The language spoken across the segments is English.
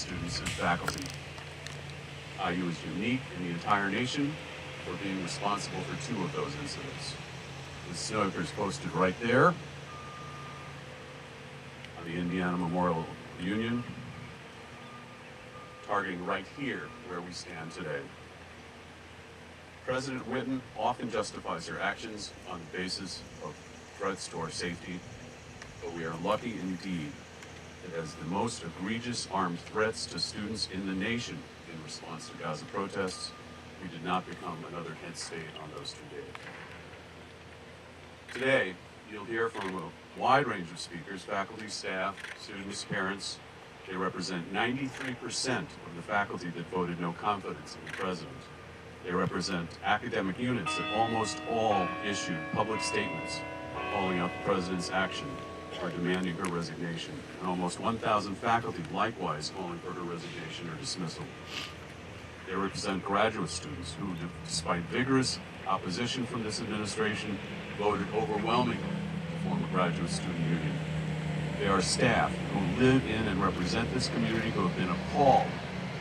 students and faculty. IU is unique in the entire nation for being responsible for 2 of those incidents. The snipers posted right there on the Indiana Memorial Union, targeting right here where we stand today. President Whitten often justifies her actions on the basis of threats to our safety, but we are lucky indeed that as the most egregious armed threats to students in the nation in response to Gaza protests, we did not become another head state on those 2 days. Today, you'll hear from a wide range of speakers, faculty, staff, students, parents. They represent 93% of the faculty that voted no confidence in the president. They represent academic units that almost all issued public statements calling out the president's action or demanding her resignation, and almost 1,000 faculty likewise calling for her resignation or dismissal. They represent graduate students who, despite vigorous opposition from this administration, voted overwhelmingly to form a graduate student union. They are staff who live in and represent this community, who have been appalled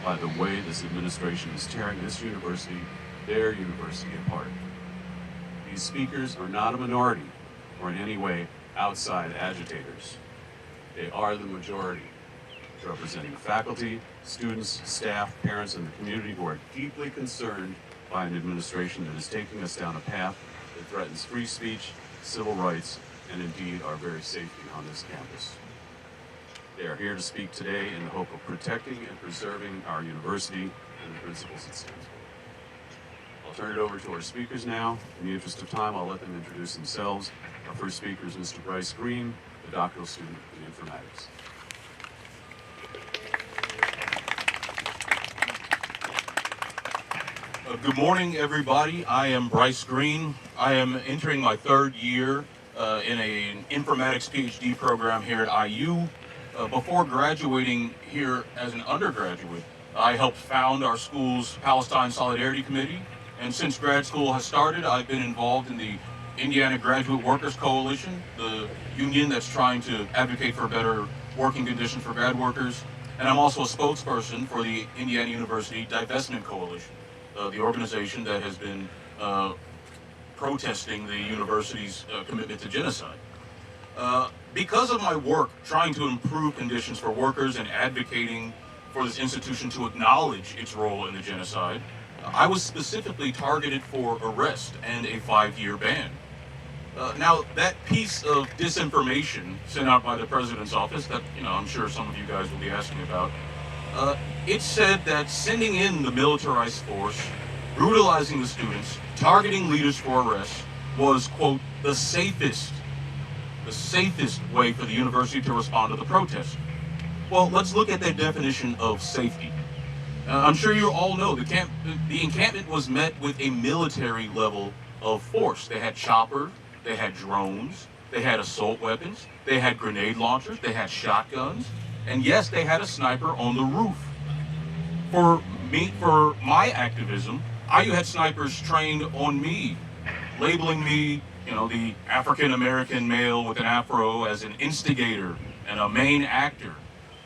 by the way this administration is tearing this university, their university, apart. These speakers are not a minority or in any way outside agitators. They are the majority, representing faculty, students, staff, parents, and the community who are deeply concerned by an administration that is taking us down a path that threatens free speech, civil rights, and indeed our very safety on this campus. They are here to speak today in the hope of protecting and preserving our university and the principles it stands for. I'll turn it over to our speakers now. In the interest of time, I'll let them introduce themselves. Our first speaker is Mr. Bryce Green, a doctoral student in informatics. Good morning, everybody. I am Bryce Green. I am entering my 3rd year in an informatics PhD program here at IU. Before graduating here as an undergraduate, I helped found our school's Palestine Solidarity Committee, and since grad school has started, I've been involved in the Indiana Graduate Workers Coalition, the union that's trying to advocate for better working conditions for grad workers, and I'm also a spokesperson for the Indiana University Divestment Coalition, the organization that has been protesting the university's commitment to genocide. Because of my work trying to improve conditions for workers and advocating for this institution to acknowledge its role in the genocide, I was specifically targeted for arrest and a 5-year ban. Now, that piece of disinformation sent out by the president's office that, I'm sure some of you guys will be asking about, it said that sending in the militarized force, brutalizing the students, targeting leaders for arrest was, quote, the safest way for the university to respond to the protest. Well, let's look at that definition of safety. I'm sure you all know the encampment was met with a military level of force. They had choppers, they had drones, they had assault weapons, they had grenade launchers, they had shotguns, and yes, they had a sniper on the roof. For my activism, IU had snipers trained on me, labeling me, the African-American male with an afro as an instigator and a main actor.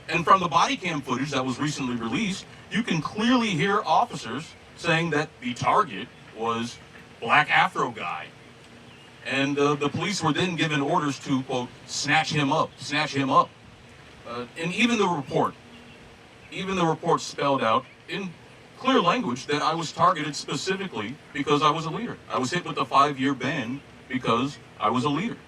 And from the body cam footage that was recently released, you can clearly hear officers saying that the target was Black Afro guy. And the police were then given orders to, quote, snatch him up. And even the report spelled out in clear language that I was targeted specifically because I was a leader. I was hit with a 5-year ban because I was a leader.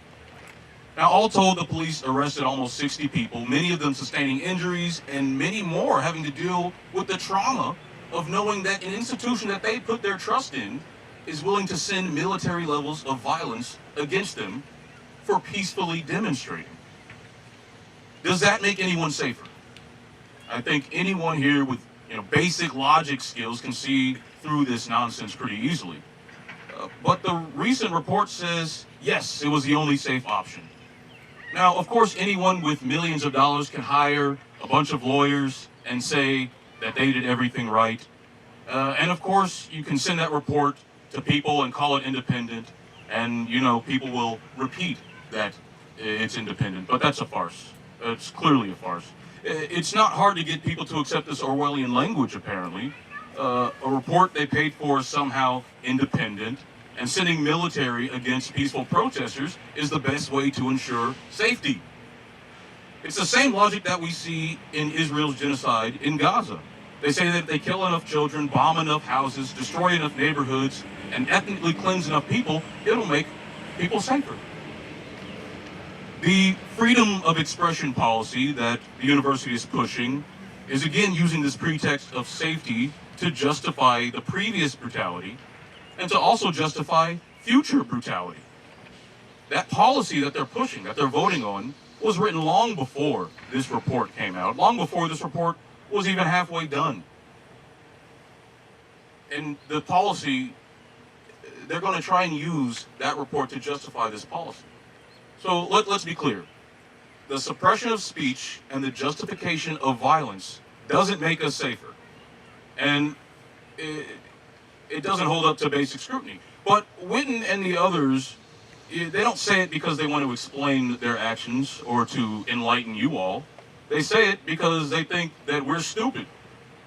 Now, all told, the police arrested almost 60 people, many of them sustaining injuries, and many more having to deal with the trauma of knowing that an institution that they put their trust in is willing to send military levels of violence against them for peacefully demonstrating. Does that make anyone safer? I think anyone here with basic logic skills can see through this nonsense pretty easily. But the recent report says, yes, it was the only safe option. Now, of course, anyone with millions of dollars can hire a bunch of lawyers and say that they did everything right. And of course, you can send that report to people and call it independent, and people will repeat that it's independent, but that's a farce. It's clearly a farce. It's not hard to get people to accept this Orwellian language, apparently. A report they paid for is somehow independent, and sending military against peaceful protesters is the best way to ensure safety. It's the same logic that we see in Israel's genocide in Gaza. They say that if they kill enough children, bomb enough houses, destroy enough neighborhoods, and ethnically cleanse enough people, it'll make people safer. The freedom of expression policy that the university is pushing is again using this pretext of safety to justify the previous brutality and to also justify future brutality. That policy that they're pushing, that they're voting on, was written long before this report came out, long before this report was even halfway done. And the policy, they're going to try and use that report to justify this policy. So let's be clear. The suppression of speech and the justification of violence doesn't make us safer. And it doesn't hold up to basic scrutiny. But Witten and the others, they don't say it because they want to explain their actions or to enlighten you all. They say it because they think that we're stupid.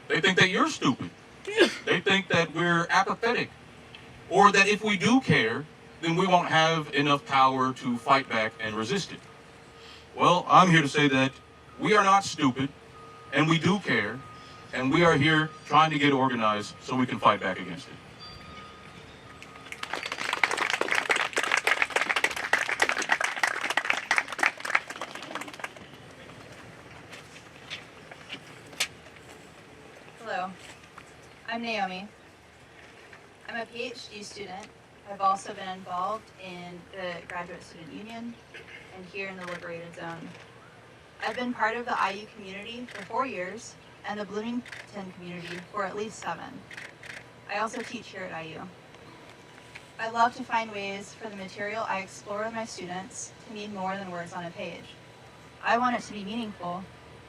They think that you're stupid. They think that we're apathetic. Or that if we do care, then we won't have enough power to fight back and resist it. Well, I'm here to say that we are not stupid, and we do care, and we are here trying to get organized so we can fight back against it. Hello, I'm Naomi. I'm a PhD student. I've also been involved in the Graduate Student Union and here in the Liberated Zone. I've been part of the IU community for 4 years and the Bloomington community for at least 7. I also teach here at IU. I love to find ways for the material I explore with my students to mean more than words on a page. I want it to be meaningful,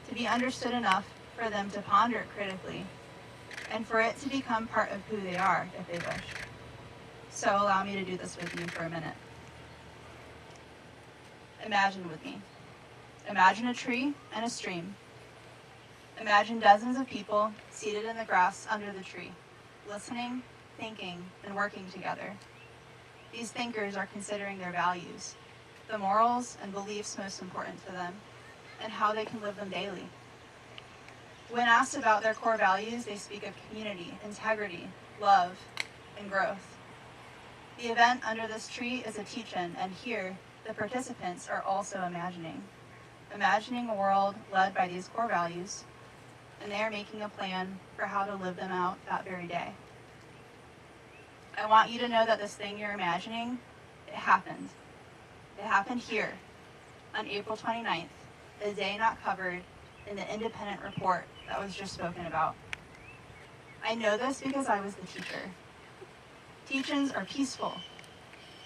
to be understood enough for them to ponder it critically, and for it to become part of who they are if they wish. So allow me to do this with you for a minute. Imagine with me. Imagine a tree and a stream. Imagine dozens of people seated in the grass under the tree, listening, thinking, and working together. These thinkers are considering their values, the morals and beliefs most important to them, and how they can live them daily. When asked about their core values, they speak of community, integrity, love, and growth. The event under this tree is a teach-in, and here, the participants are also imagining a world led by these core values, and they are making a plan for how to live them out that very day. I want you to know that this thing you're imagining, it happened. It happened here, on April 29th, a day not covered in the independent report that was just spoken about. I know this because I was the teacher. Teach-ins are peaceful.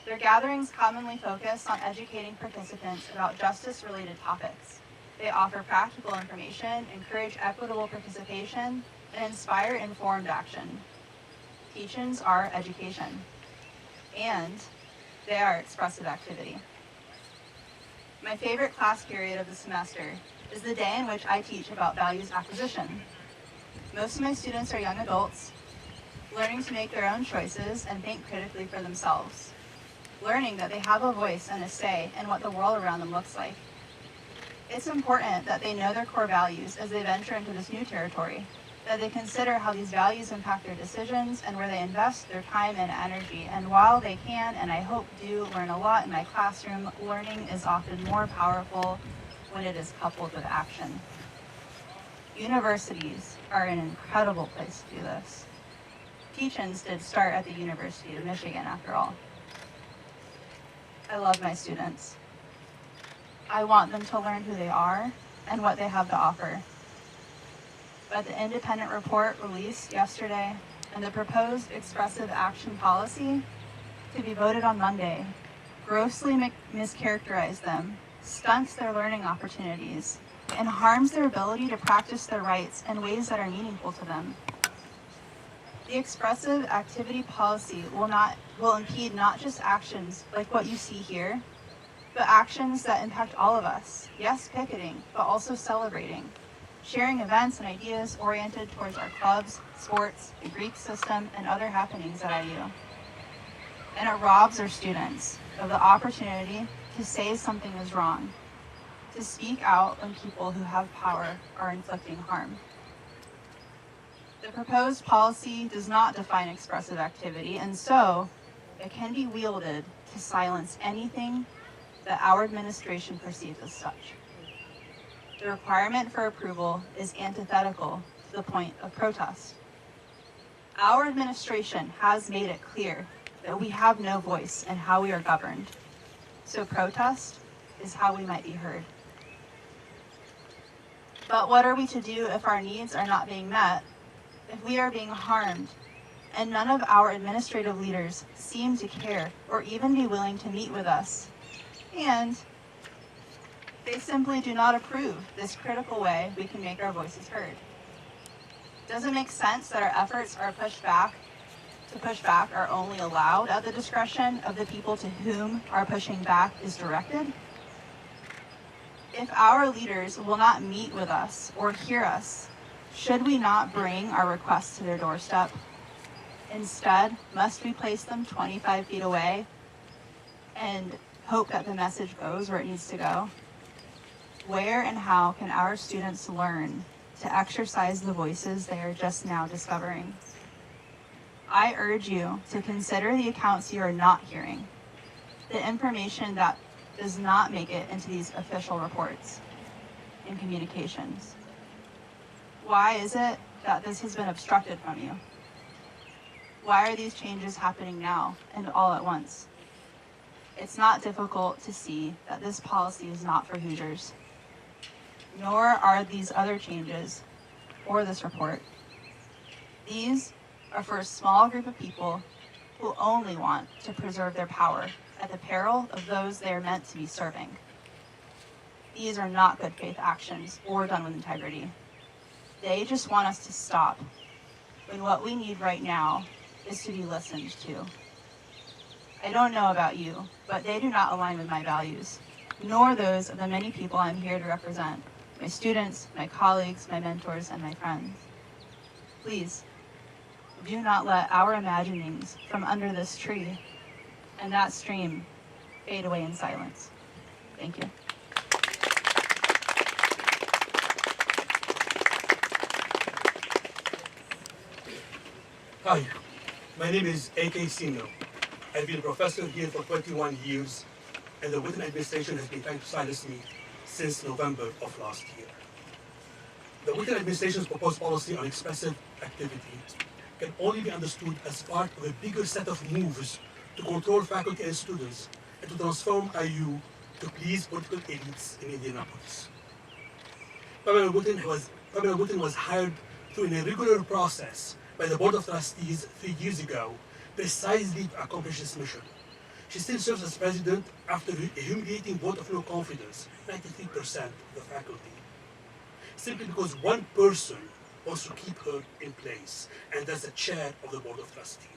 Their gatherings commonly focus on educating participants about justice-related topics. They offer practical information, encourage equitable participation, and inspire informed action. Teach-ins are education, and they are expressive activity. My favorite class period of the semester is the day in which I teach about values acquisition. Most of my students are young adults, learning to make their own choices and think critically for themselves, learning that they have a voice and a say in what the world around them looks like. It's important that they know their core values as they venture into this new territory, that they consider how these values impact their decisions and where they invest their time and energy. And while they can, and I hope do, learn a lot in my classroom, learning is often more powerful when it is coupled with action. Universities are an incredible place to do this. Teach-ins did start at the University of Michigan, after all. I love my students. I want them to learn who they are and what they have to offer. But the independent report released yesterday and the proposed expressive action policy to be voted on Monday grossly mischaracterize them, stunts their learning opportunities, and harms their ability to practice their rights in ways that are meaningful to them. The expressive activity policy will impede not just actions like what you see here, but actions that impact all of us. Yes, picketing, but also celebrating. sharing events and ideas oriented towards our clubs, sports, the Greek system, and other happenings at IU. And it robs our students of the opportunity to say something is wrong, to speak out when people who have power are inflicting harm. The proposed policy does not define expressive activity, and so it can be wielded to silence anything that our administration perceives as such. The requirement for approval is antithetical to the point of protest. Our administration has made it clear that we have no voice in how we are governed, so protest is how we might be heard. But what are we to do if our needs are not being met, if we are being harmed, and none of our administrative leaders seem to care or even be willing to meet with us, and they simply do not approve this critical way we can make our voices heard? Does it make sense that our efforts are push back are only allowed at the discretion of the people to whom our pushing back is directed? If our leaders will not meet with us or hear us, should we not bring our requests to their doorstep? Instead, must we place them 25 feet away and hope that the message goes where it needs to go? Where and how can our students learn to exercise the voices they are just now discovering? I urge you to consider the accounts you are not hearing, the information that does not make it into these official reports and communications. Why is it that this has been obstructed from you? Why are these changes happening now and all at once? It's not difficult to see that this policy is not for Hoosiers, nor are these other changes or this report. These are for a small group of people who only want to preserve their power at the peril of those they are meant to be serving. These are not good faith actions or done with integrity. They just want us to stop when what we need right now is to be listened to. I don't know about you, but they do not align with my values, nor those of the many people I'm here to represent, my students, my colleagues, my mentors, and my friends. Please, do not let our imaginings from under this tree and that stream fade away in silence. Thank you. Hi, my name is A.K. Sino. I've been a professor here for 21 years, and the Whitten administration has been trying to silence me since November of last year. The Whitten administration's proposed policy on expressive activity can only be understood as part of a bigger set of moves to control faculty and students and to transform IU to please political elites in Indianapolis. Pamela Whitten was hired through an irregular process by the Board of Trustees 3 years ago precisely to accomplish this mission. She still serves as president after a humiliating vote of no confidence, 93% of the faculty, simply because one person wants to keep her in place, and that's the chair of the Board of Trustees.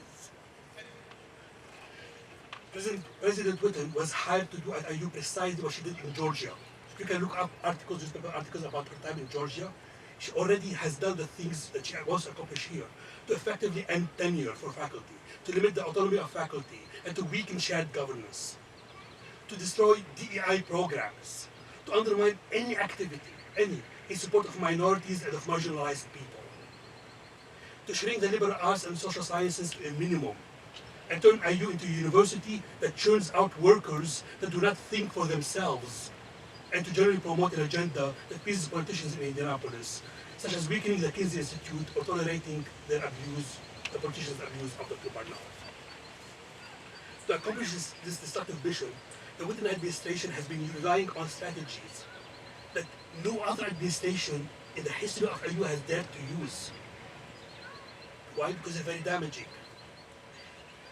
President Whitten was hired to do at IU precisely what she did in Georgia. You can look up newspaper articles about her time in Georgia. She already has done the things that she wants to accomplish here, to effectively end tenure for faculty, to limit the autonomy of faculty, and to weaken shared governance, to destroy DEI programs, to undermine any activity, in support of minorities and of marginalized people, to shrink the liberal arts and social sciences to a minimum, and turn IU into a university that churns out workers that do not think for themselves, and to generally promote an agenda that pleases politicians in Indianapolis, such as weakening the Kinsey Institute or tolerating their abuse, the politicians' abuse of Dr. Barnard. To accomplish this destructive mission, the Whitten administration has been relying on strategies that no other administration in the history of IU has dared to use. Why? Because they're very damaging.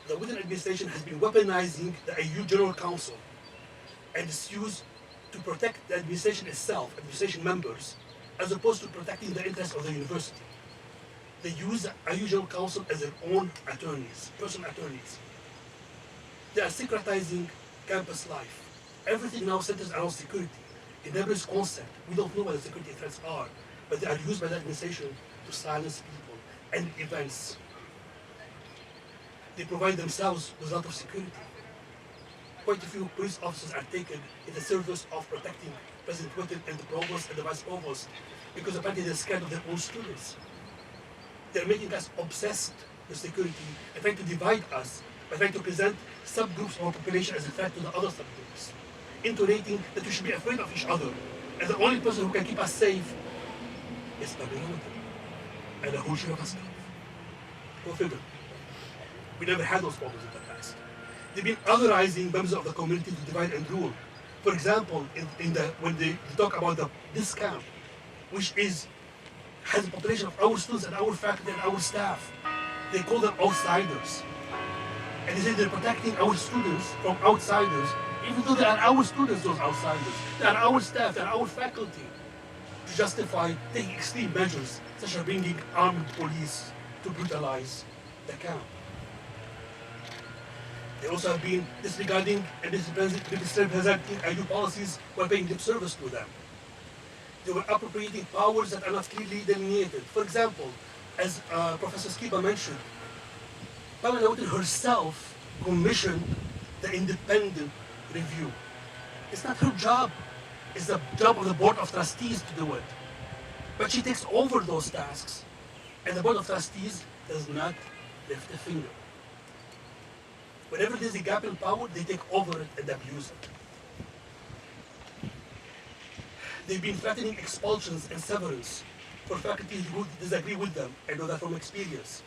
The Whitten administration has been weaponizing the IU General Council and its use to protect the administration itself, administration members, as opposed to protecting the interests of the university. They use the IU General Council as their own attorneys, personal attorneys. They are secretizing campus life. Everything now centers around security. In every concept, we don't know what the security threats are. but they are used by the administration to silence people and events. They provide themselves with a lot of security. Quite a few police officers are taken in the service of protecting President Putin and the provost and the vice provost because apparently they're scared of their own students. They're making us obsessed with security and trying to divide us by trying to present subgroups of our population as a threat to the other subgroups, intonating that we should be afraid of each other, and the only person who can keep us safe is Babylon and the Hoshi of Askar. Go figure. We never had those problems in the past. They've been otherizing members of the community to divide and rule. For example, when they talk about this camp, which has a population of our students and our faculty and our staff, they call them outsiders. And they say they're protecting our students from outsiders, even though they are our students, those outsiders. They are our staff, they are our faculty, to justify taking extreme measures, such as bringing armed police to brutalize the camp. They also have been disregarding and misrepresenting IU policies while paying lip service to them. They were appropriating powers that are not clearly delineated. For example, as Professor Skiba mentioned, Pamela Witten herself commissioned the independent review. It's not her job. It's the job of the Board of Trustees to do it. But she takes over those tasks, and the Board of Trustees does not lift a finger. Whenever there's a gap in power, they take over it and abuse it. They've been threatening expulsions and severance for faculty who disagree with them. I know that from experience.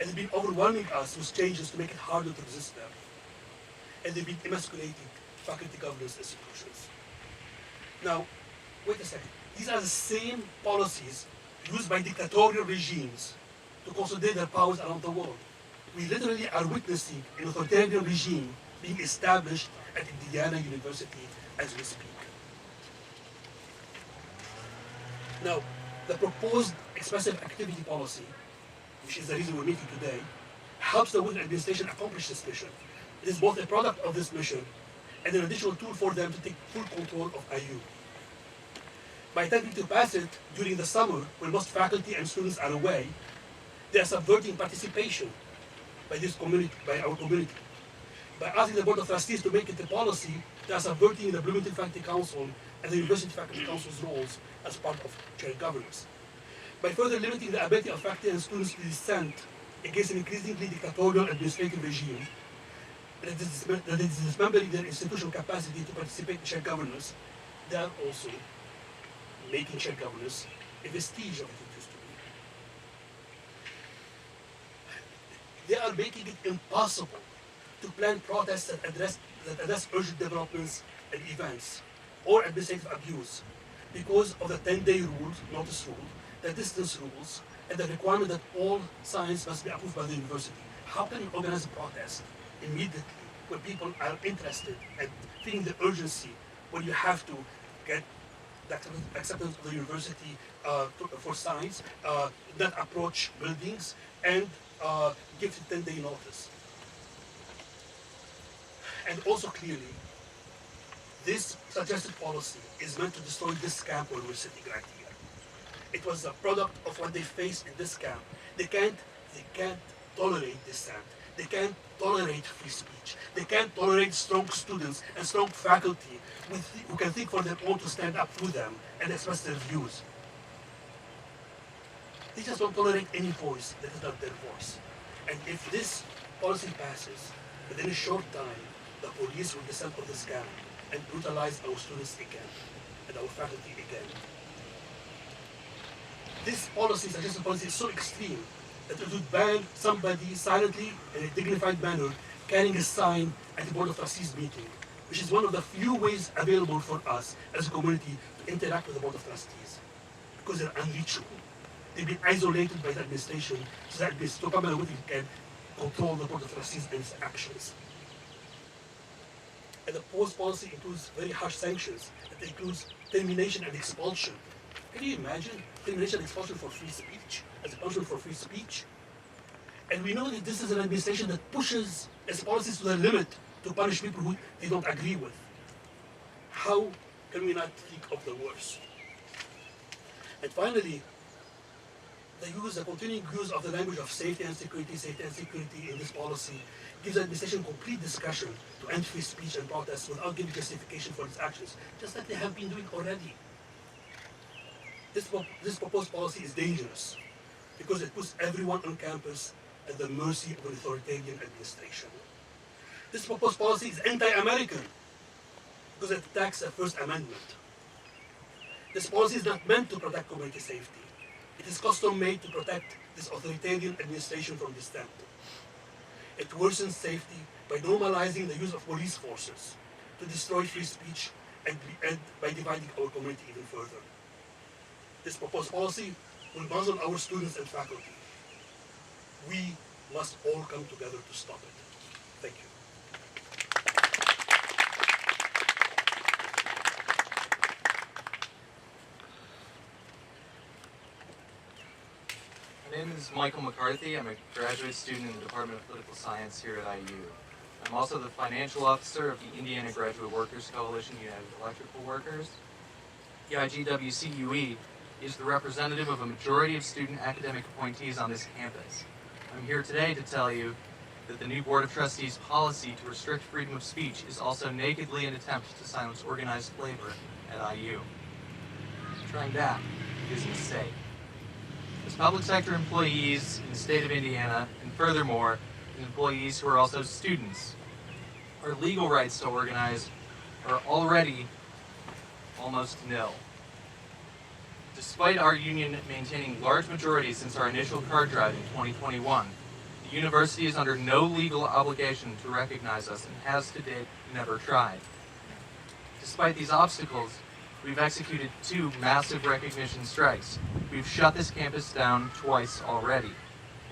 And they've been overwhelming us with changes to make it harder to resist them. And they've been emasculating faculty governance institutions. Now, wait a second. These are the same policies used by dictatorial regimes to consolidate their powers around the world. We literally are witnessing an authoritarian regime being established at Indiana University as we speak. Now, the proposed expressive activity policy, which is the reason we're meeting today, helps the Witten administration accomplish this mission. It is both a product of this mission and an additional tool for them to take full control of IU. By attempting to pass it during the summer, when most faculty and students are away, they are subverting participation by our community. By asking the Board of Trustees to make it a policy, they are subverting the Bloomington Faculty Council and the University Faculty Council's roles as part of shared governance. By further limiting the ability of faculty and students to dissent against an increasingly dictatorial administrative regime, that is dismembering their institutional capacity to participate in shared governance, they are also making shared governance a vestige of what it used to be. They are making it impossible to plan protests that address urgent developments and events or administrative abuse because of the 10-day notice rule, the distance rules, and the requirement that all signs must be approved by the university. How can you organize a protest immediately when people are interested and feeling the urgency when you have to get the acceptance of the university for signs, not approach buildings, and give the 10-day notice? And also clearly, this suggested policy is meant to destroy this camp where we're sitting right here. It was a product of what they faced in this camp. They can't tolerate dissent. They can't tolerate free speech. They can't tolerate strong students and strong faculty who can think for their own to stand up to them and express their views. They just don't tolerate any voice that is not their voice. And if this policy passes, within a short time, the police will descend on this camp and brutalize our students again and our faculty again. This policy, suggested policy, is so extreme that it would ban somebody silently in a dignified manner carrying a sign at the Board of Trustees meeting, which is one of the few ways available for us as a community to interact with the Board of Trustees, because they're unreachable. They've been isolated by the administration so that Pamela Witten can control the Board of Trustees and its actions. And the proposed policy includes very harsh sanctions. It includes termination and expulsion. Can you imagine termination and expulsion for free speech, as a punishment for free speech? And we know that this is an administration that pushes its policies to the limit to punish people who they don't agree with. How can we not think of the worst? And finally, the continuing use of the language of safety and security in this policy gives the administration complete discretion to end free speech and protests without giving justification for its actions, just like they have been doing already. This proposed policy is dangerous because it puts everyone on campus at the mercy of an authoritarian administration. This proposed policy is anti-American because it attacks the First Amendment. This policy is not meant to protect community safety. It is custom-made to protect this authoritarian administration from dissent. It worsens safety by normalizing the use of police forces to destroy free speech and by dividing our community even further. This proposed policy will muzzle our students and faculty. We must all come together to stop it. Thank you. My name is Michael McCarthy. I'm a graduate student in the Department of Political Science here at IU. I'm also the financial officer of the Indiana Graduate Workers Coalition United Electrical Workers. The IGWCUE is the representative of a majority of student academic appointees on this campus. I'm here today to tell you that the new Board of Trustees policy to restrict freedom of speech is also nakedly an attempt to silence organized labor at IU. Trying that is a mistake. As public sector employees in the state of Indiana, and furthermore, as employees who are also students, our legal rights to organize are already almost nil. Despite our union maintaining large majorities since our initial card drive in 2021, the university is under no legal obligation to recognize us and has to date never tried. Despite these obstacles, we've executed 2 massive recognition strikes. We've shut this campus down twice already,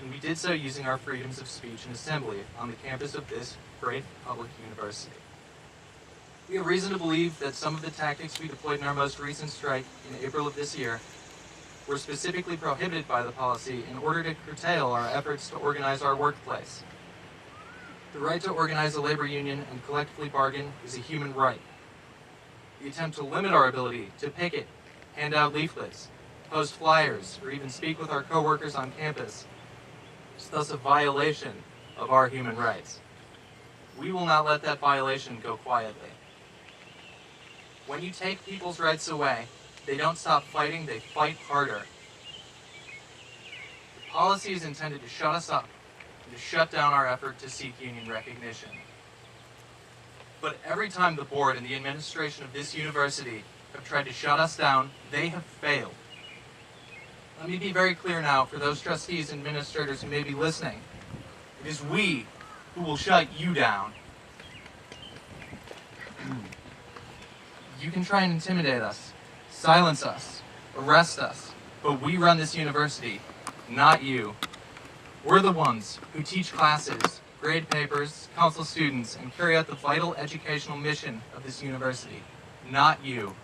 and we did so using our freedoms of speech and assembly on the campus of this great public university. We have reason to believe that some of the tactics we deployed in our most recent strike in April of this year were specifically prohibited by the policy in order to curtail our efforts to organize our workplace. The right to organize a labor union and collectively bargain is a human right. The attempt to limit our ability to picket, hand out leaflets, post flyers, or even speak with our coworkers on campus is thus a violation of our human rights. We will not let that violation go quietly. When you take people's rights away, they don't stop fighting, they fight harder. The policy is intended to shut us up and to shut down our effort to seek union recognition. But every time the board and the administration of this university have tried to shut us down, they have failed. Let me be very clear now for those trustees and administrators who may be listening. It is we who will shut you down. You can try and intimidate us, silence us, arrest us, but we run this university, not you. We're the ones who teach classes, grade papers, counsel students, and carry out the vital educational mission of this university, not you.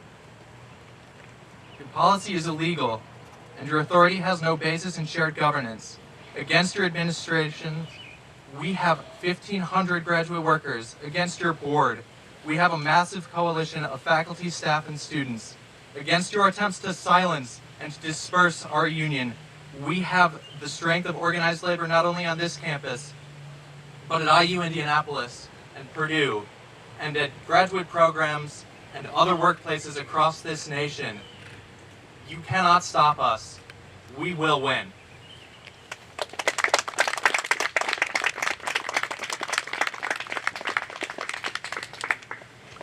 Your policy is illegal, and your authority has no basis in shared governance. Against your administration, we have 1,500 graduate workers. Against your board, we have a massive coalition of faculty, staff, and students. Against your attempts to silence and to disperse our union, we have the strength of organized labor not only on this campus, but at IU Indianapolis and Purdue, and at graduate programs and other workplaces across this nation. You cannot stop us. We will win.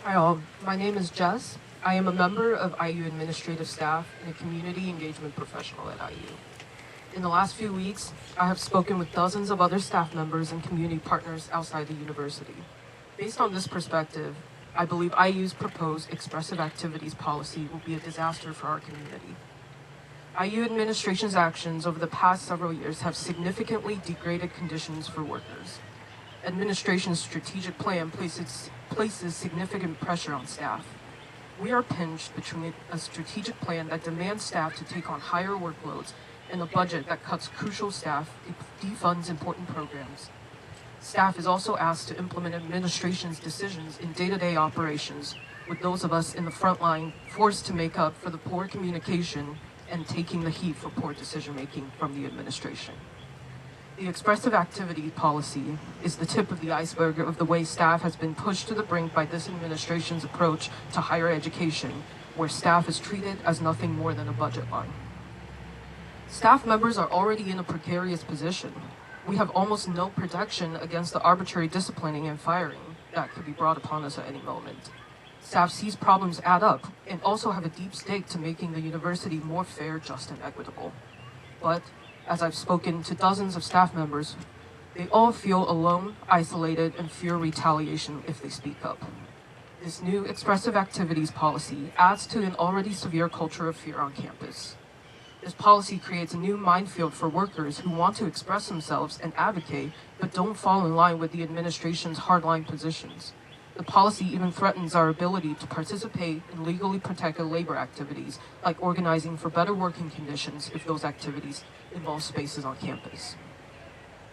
Hi all, my name is Jess. I am a member of IU administrative staff and a community engagement professional at IU. In the last few weeks, I have spoken with dozens of other staff members and community partners outside the university. Based on this perspective, I believe IU's proposed expressive activities policy will be a disaster for our community. IU administration's actions over the past several years have significantly degraded conditions for workers. Administration's strategic plan places significant pressure on staff. We are pinched between a strategic plan that demands staff to take on higher workloads and a budget that cuts crucial staff, defunds important programs. Staff is also asked to implement administration's decisions in day-to-day operations, with those of us in the front line forced to make up for the poor communication and taking the heat for poor decision-making from the administration. The expressive activity policy is the tip of the iceberg of the way staff has been pushed to the brink by this administration's approach to higher education, where staff is treated as nothing more than a budget line. Staff members are already in a precarious position. We have almost no protection against the arbitrary disciplining and firing that could be brought upon us at any moment. Staff sees problems add up and also have a deep stake to making the university more fair, just, and equitable. But, as I've spoken to dozens of staff members, they all feel alone, isolated, and fear retaliation if they speak up. This new expressive activities policy adds to an already severe culture of fear on campus. This policy creates a new minefield for workers who want to express themselves and advocate, but don't fall in line with the administration's hardline positions. The policy even threatens our ability to participate in legally protected labor activities, like organizing for better working conditions if those activities involve spaces on campus.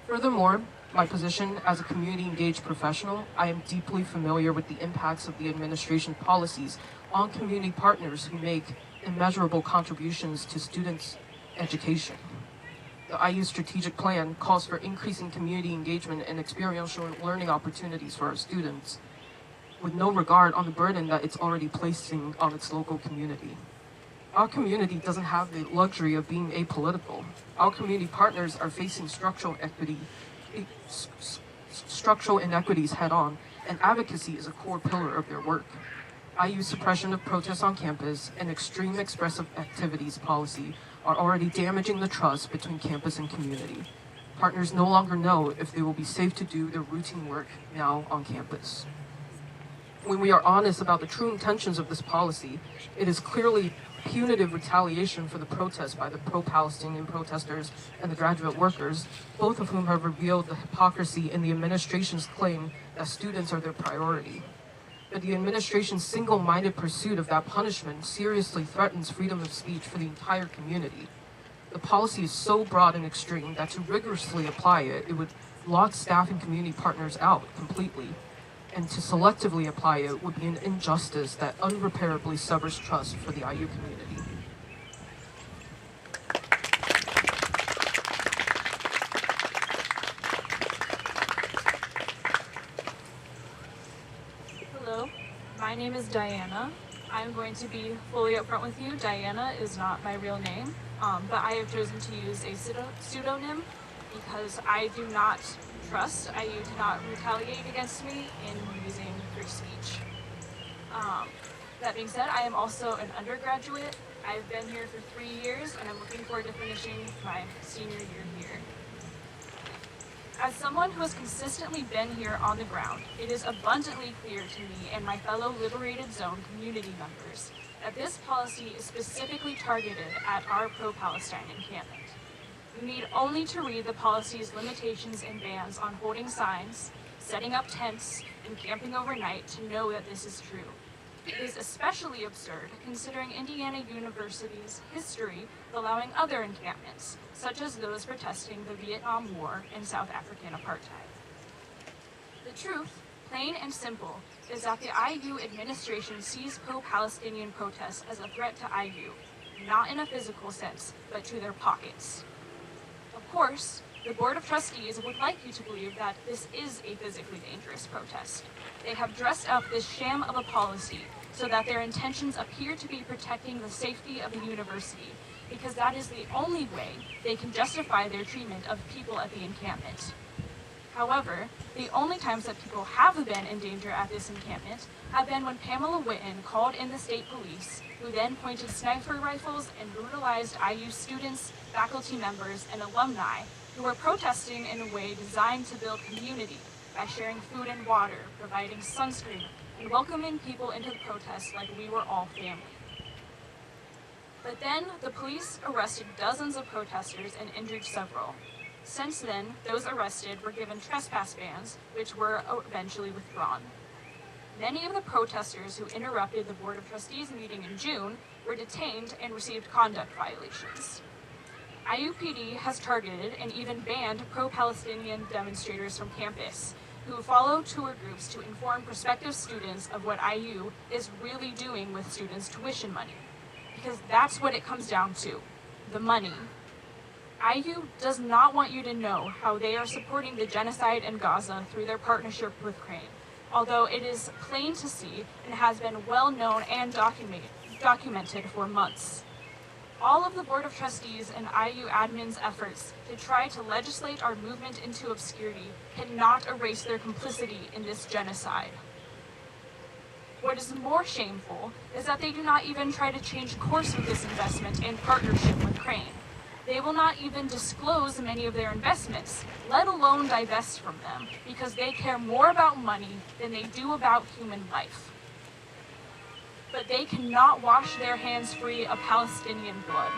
Furthermore, my position as a community-engaged professional, I am deeply familiar with the impacts of the administration policies on community partners who make immeasurable contributions to students' education. The IU strategic plan calls for increasing community engagement and experiential learning opportunities for our students, with no regard on the burden that it's already placing on its local community. Our community doesn't have the luxury of being apolitical. Our community partners are facing structural inequities head-on, and advocacy is a core pillar of their work. IU suppression of protests on campus and extreme expressive activities policy are already damaging the trust between campus and community. Partners no longer know if they will be safe to do their routine work now on campus. When we are honest about the true intentions of this policy, it is clearly punitive retaliation for the protests by the pro-Palestinian protesters and the graduate workers, both of whom have revealed the hypocrisy in the administration's claim that students are their priority. But the administration's single-minded pursuit of that punishment seriously threatens freedom of speech for the entire community. The policy is so broad and extreme that to rigorously apply it, it would lock staff and community partners out completely. And to selectively apply it would be an injustice that unrepairably severs trust for the IU community. Hello, my name is Diana. I'm going to be fully upfront with you. Diana is not my real name, but I have chosen to use a pseudonym because I do not trust IU to not retaliate against me in using free speech. That being said, I am also an undergraduate. I've been here for 3 years and I'm looking forward to finishing my senior year here. As someone who has consistently been here on the ground, it is abundantly clear to me and my fellow Liberated Zone community members that this policy is specifically targeted at our pro-Palestine encampment. You need only to read the policy's limitations and bans on holding signs, setting up tents, and camping overnight to know that this is true. It is especially absurd considering Indiana University's history of allowing other encampments, such as those protesting the Vietnam War and South African apartheid. The truth, plain and simple, is that the IU administration sees pro-Palestinian protests as a threat to IU, not in a physical sense, but to their pockets. Of course, the Board of Trustees would like you to believe that this is a physically dangerous protest. They have dressed up this sham of a policy so that their intentions appear to be protecting the safety of the university, because that is the only way they can justify their treatment of people at the encampment. However, the only times that people have been in danger at this encampment have been when Pamela Whitten called in the state police, who then pointed sniper rifles and brutalized IU students, faculty members, and alumni who were protesting in a way designed to build community by sharing food and water, providing sunscreen, and welcoming people into the protest like we were all family. But then, the police arrested dozens of protesters and injured several. Since then, those arrested were given trespass bans, which were eventually withdrawn. Many of the protesters who interrupted the Board of Trustees meeting in June were detained and received conduct violations. IUPD has targeted and even banned pro-Palestinian demonstrators from campus, who follow tour groups to inform prospective students of what IU is really doing with students' tuition money. because that's what it comes down to, the money. IU does not want you to know how they are supporting the genocide in Gaza through their partnership with Crane, although it is plain to see and has been well known and documented for months. All of the Board of Trustees and IU admin's efforts to try to legislate our movement into obscurity cannot erase their complicity in this genocide. What is more shameful is that they do not even try to change course with this investment in partnership with Crane. They will not even disclose many of their investments, let alone divest from them, because they care more about money than they do about human life. But they cannot wash their hands free of Palestinian blood.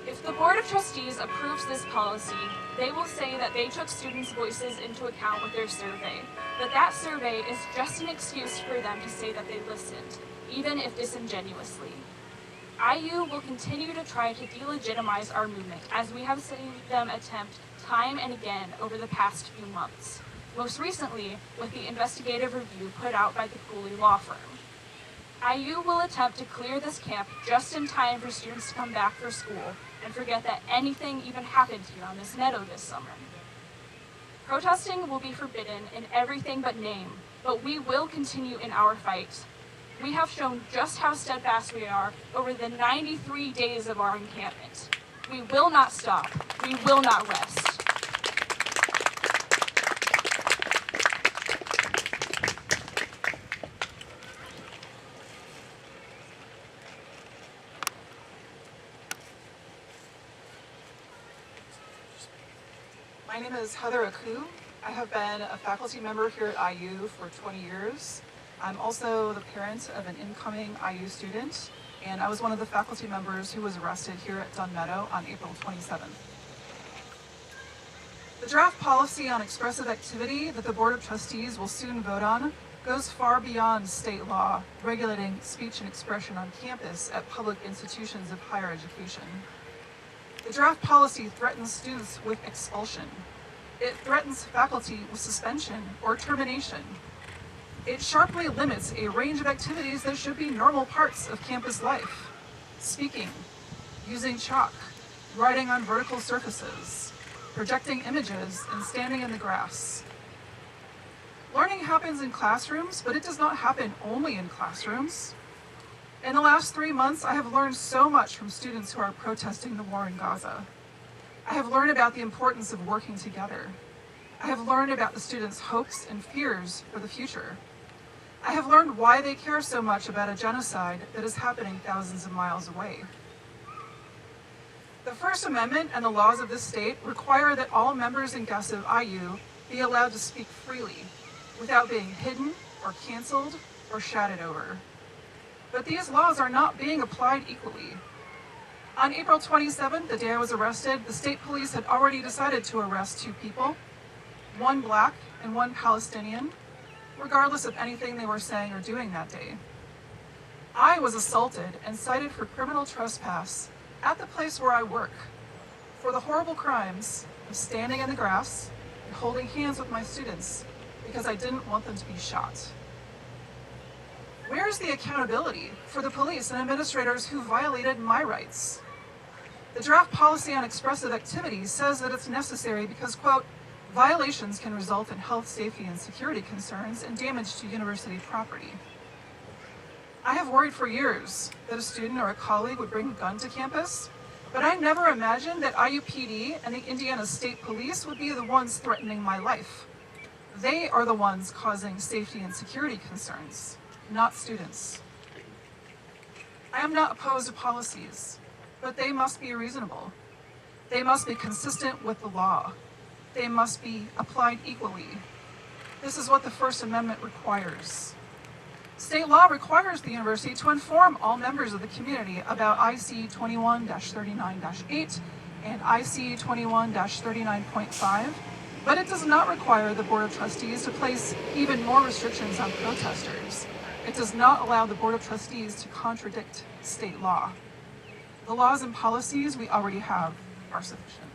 If the Board of Trustees approves this policy, they will say that they took students' voices into account with their survey, but that survey is just an excuse for them to say that they listened, even if disingenuously. IU will continue to try to delegitimize our movement, as we have seen them attempt time and again over the past few months, most recently with the investigative review put out by the Cooley law firm. IU will attempt to clear this camp just in time for students to come back for school and forget that anything even happened here on this meadow this summer. Protesting will be forbidden in everything but name, but we will continue in our fight. We have shown just how steadfast we are over the 93 days of our encampment. We will not stop. We will not rest. My name is Heather Aku. I have been a faculty member here at IU for 20 years. I'm also the parent of an incoming IU student, and I was one of the faculty members who was arrested here at Dunn Meadow on April 27th. The draft policy on expressive activity that the Board of Trustees will soon vote on goes far beyond state law regulating speech and expression on campus at public institutions of higher education. The draft policy threatens students with expulsion. It threatens faculty with suspension or termination. It sharply limits a range of activities that should be normal parts of campus life. Speaking, using chalk, writing on vertical surfaces, projecting images, and standing in the grass. Learning happens in classrooms, but it does not happen only in classrooms. In the last 3 months, I have learned so much from students who are protesting the war in Gaza. I have learned about the importance of working together. I have learned about the students' hopes and fears for the future. I have learned why they care so much about a genocide that is happening thousands of miles away. The First Amendment and the laws of this state require that all members and guests of IU be allowed to speak freely, without being hidden or canceled or shouted over. But these laws are not being applied equally. On April 27th, the day I was arrested, the state police had already decided to arrest 2 people, 1 Black and 1 Palestinian, regardless of anything they were saying or doing that day. I was assaulted and cited for criminal trespass at the place where I work for the horrible crimes of standing in the grass and holding hands with my students because I didn't want them to be shot. Where is the accountability for the police and administrators who violated my rights? The draft policy on expressive activities says that it's necessary because, quote, violations can result in health, safety, and security concerns and damage to university property. I have worried for years that a student or a colleague would bring a gun to campus, but I never imagined that IUPD and the Indiana State Police would be the ones threatening my life. They are the ones causing safety and security concerns, not students. I am not opposed to policies, but they must be reasonable. They must be consistent with the law. They must be applied equally. This is what the First Amendment requires. State law requires the university to inform all members of the community about IC 21-39-8 and IC 21-39.5, but it does not require the Board of Trustees to place even more restrictions on protesters. It does not allow the Board of Trustees to contradict state law. The laws and policies we already have are sufficient.